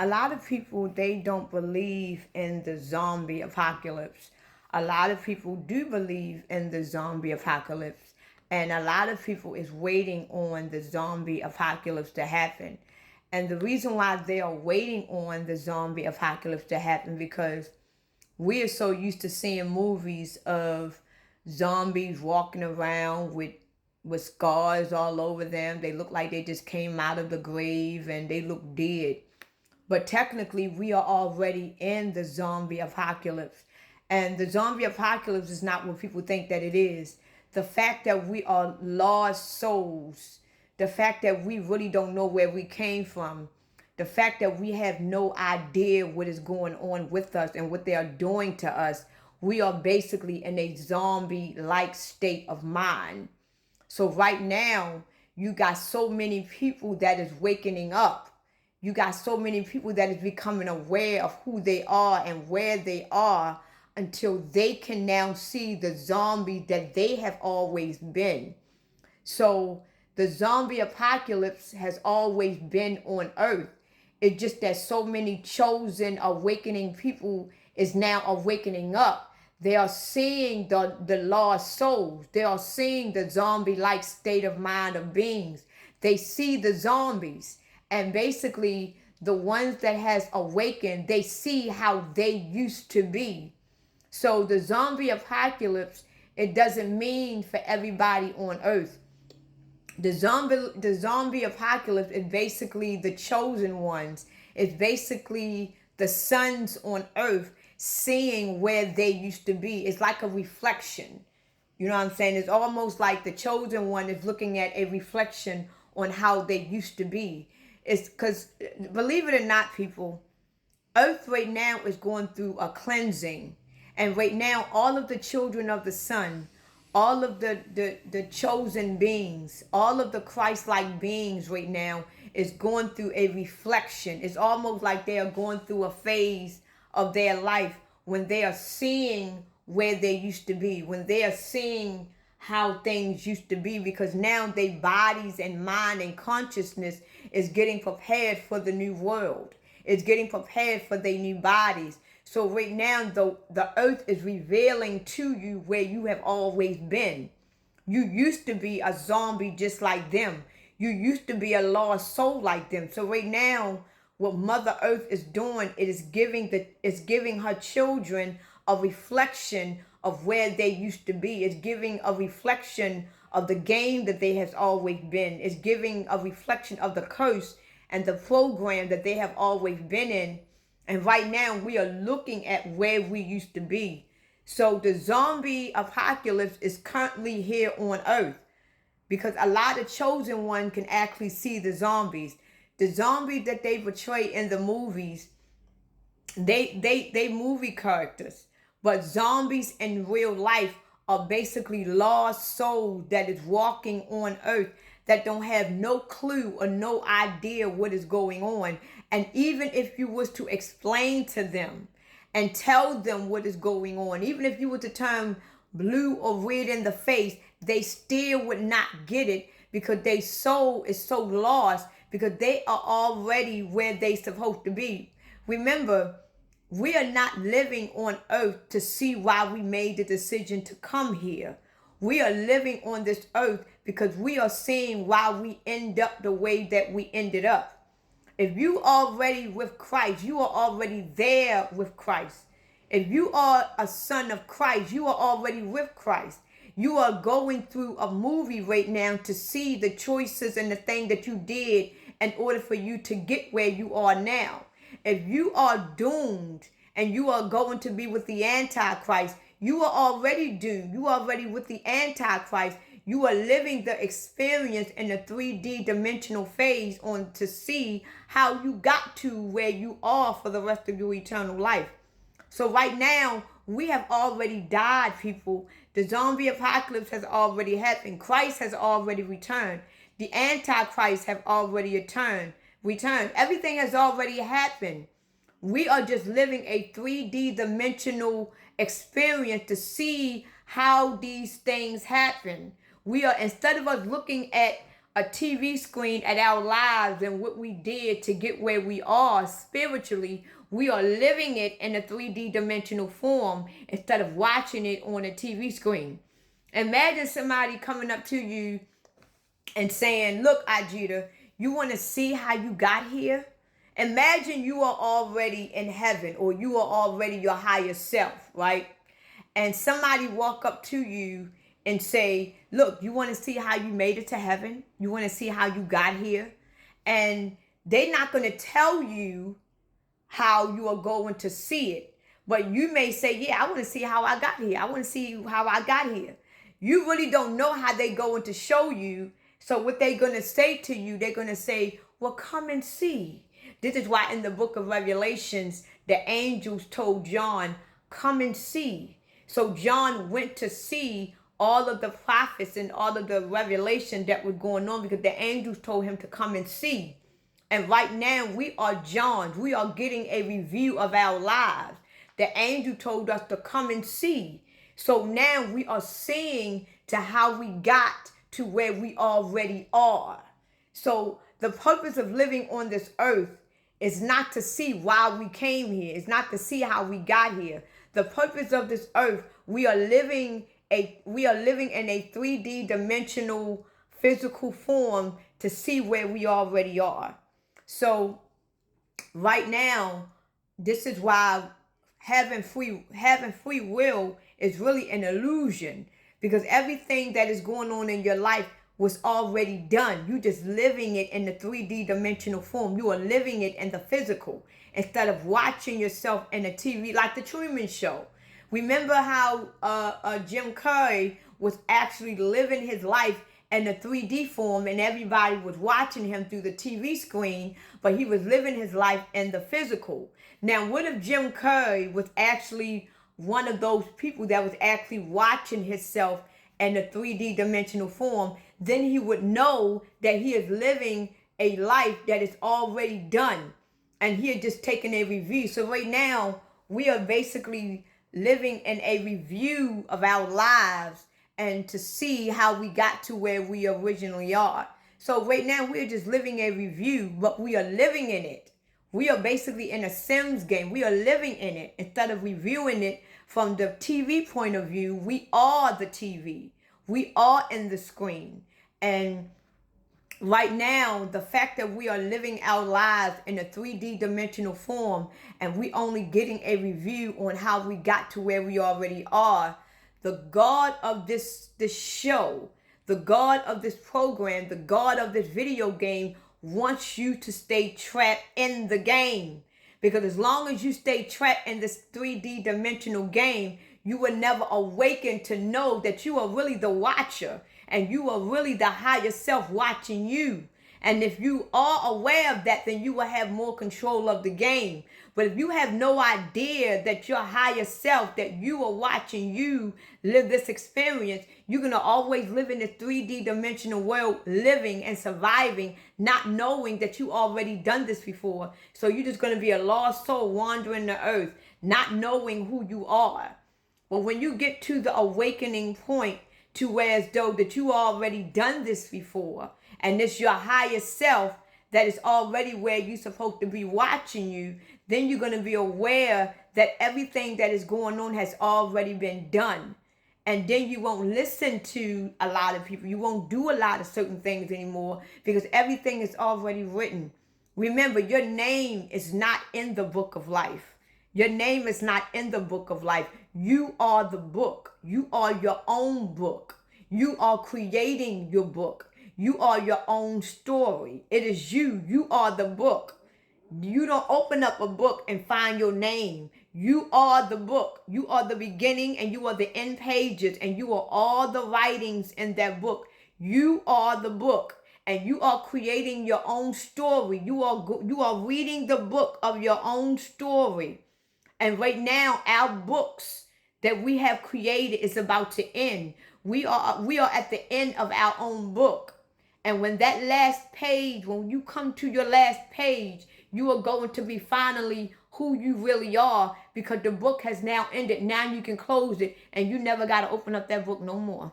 a lot of people, they don't believe in the zombie apocalypse. A lot of people do believe in the zombie apocalypse, and a lot of people is waiting on the zombie apocalypse to happen. And the reason why they are waiting on the zombie apocalypse to happen, because we are so used to seeing movies of zombies walking around with scars all over them. They look like they just came out of the grave and they look dead. But technically, we are already in the zombie apocalypse. And the zombie apocalypse is not what people think that it is. The fact that we are lost souls, the fact that we really don't know where we came from, the fact that we have no idea what is going on with us and what they are doing to us, we are basically in a zombie like state of mind. So right now, you got so many people that is waking up. You got so many people that is becoming aware of who they are and where they are, until they can now see the zombie that they have always been. So the zombie apocalypse has always been on earth. It's just that so many chosen awakening people is now awakening up. They are seeing the lost souls. They are seeing the zombie-like state of mind of beings. They see the zombies. And basically, the ones that has awakened, they see how they used to be. So the zombie apocalypse, it doesn't mean for everybody on earth. The zombie apocalypse is basically the chosen ones. It's basically the sons on earth seeing where they used to be. It's like a reflection. You know what I'm saying? It's almost like the chosen one is looking at a reflection on how they used to be. It's because, believe it or not, people, earth right now is going through a cleansing. And right now, all of the children of the sun, all of the chosen beings, all of the Christ-like beings right now is going through a reflection. It's almost like they are going through a phase of their life when they are seeing where they used to be, when they are seeing how things used to be, because now their bodies and mind and consciousness is getting prepared for the new world. It's getting prepared for their new bodies. So right now, the earth is revealing to you where you have always been. You used to be a zombie just like them. You used to be a lost soul like them. So right now, what Mother Earth is doing, it's giving her children a reflection of where they used to be. It's giving a reflection of the game that they have always been. It's giving a reflection of the curse and the program that they have always been in. And right now, we are looking at where we used to be. So the zombie apocalypse is currently here on earth, because a lot of chosen one can actually see the zombies. The zombies that they portray in the movies, they movie characters. But zombies in real life are basically lost souls that is walking on earth, that don't have no clue or no idea what is going on. And even if you was to explain to them and tell them what is going on, even if you were to turn blue or red in the face, they still would not get it, because their soul is so lost, because they are already where they supposed to be. Remember, we are not living on earth to see why we made the decision to come here. We are living on this earth because we are seeing why we end up the way that we ended up. If you are already with Christ, you are already there with Christ. If you are a son of Christ, you are already with Christ. You are going through a movie right now to see the choices and the thing that you did in order for you to get where you are now. If you are doomed and you are going to be with the Antichrist, you are already doomed. You are already with the Antichrist. You are living the experience in the 3D dimensional phase on to see how you got to where you are for the rest of your eternal life. So right now, we have already died, people. The zombie apocalypse has already happened. Christ has already returned. The Antichrist have already returned. Everything has already happened. We are just living a 3D dimensional experience to see how these things happen. We are, instead of us looking at a TV screen at our lives and what we did to get where we are spiritually. We are living it in a 3D dimensional form instead of watching it on a TV screen. Imagine somebody coming up to you and saying, look, Ajita, you want to see how you got here? Imagine you are already in heaven, or you are already your higher self, right? And somebody walk up to you and say, look, you want to see how you made it to heaven? You want to see how you got here? And they're not going to tell you how you are going to see it. But you may say, yeah, I want to see how I got here. I want to see how I got here. You really don't know how they're going to show you. So what they're going to say to you, they're going to say, well, come and see. This is why in the book of Revelations, the angels told John, come and see. So John went to see all of the prophets and all of the revelation that was going on because the angels told him to come and see. And right now we are Johns. We are getting a review of our lives. The angel told us to come and see. So now we are seeing to how we got to where we already are. So the purpose of living on this earth is not to see why we came here. It's not to see how we got here. The purpose of this earth, we are living in a 3D dimensional physical form to see where we already are. So right now, this is why having free will is really an illusion, because everything that is going on in your life was already done. You just living it in the 3D dimensional form. You are living it in the physical instead of watching yourself in a TV like the Truman Show. Remember how Jim Carrey was actually living his life in a 3D form and everybody was watching him through the TV screen, but he was living his life in the physical. Now, what if Jim Carrey was actually one of those people that was actually watching himself in a 3D dimensional form? Then he would know that he is living a life that is already done and he had just taken a review. So right now, we are basically living in a review of our lives and to see how we got to where we originally are. So right now, we're just living a review, but we are living in it. We are basically in a Sims game. We are living in it. Instead of reviewing it from the TV point of view, we are the TV. We are in the screen. And right now, the fact that we are living our lives in a 3D dimensional form and we only getting a review on how we got to where we already are, the God of this show, the God of this program, the God of this video game wants you to stay trapped in the game. Because as long as you stay trapped in this 3D dimensional game, you will never awaken to know that you are really the watcher and you are really the higher self watching you. And if you are aware of that, then you will have more control of the game. But if you have no idea that your higher self, that you are watching you live this experience, you're going to always live in this 3D dimensional world, living and surviving, not knowing that you already done this before. So you're just going to be a lost soul wandering the earth, not knowing who you are. But when you get to the awakening point, to where as though that you already done this before, and it's your higher self that is already where you're supposed to be watching you, then you're going to be aware that everything that is going on has already been done. And then you won't listen to a lot of people. You won't do a lot of certain things anymore because everything is already written. Remember, your name is not in the book of life. Your name is not in the book of life. You are the book. You are your own book. You are creating your book. You are your own story. It is you. You are the book. You don't open up a book and find your name. You are the book. You are the beginning and you are the end pages and you are all the writings in that book. You are the book and you are creating your own story. You are reading the book of your own story. And right now, our books that we have created is about to end. We are at the end of our own book. And when that last page, when you come to your last page, you are going to be finally who you really are because the book has now ended. Now you can close it and you never got to open up that book no more.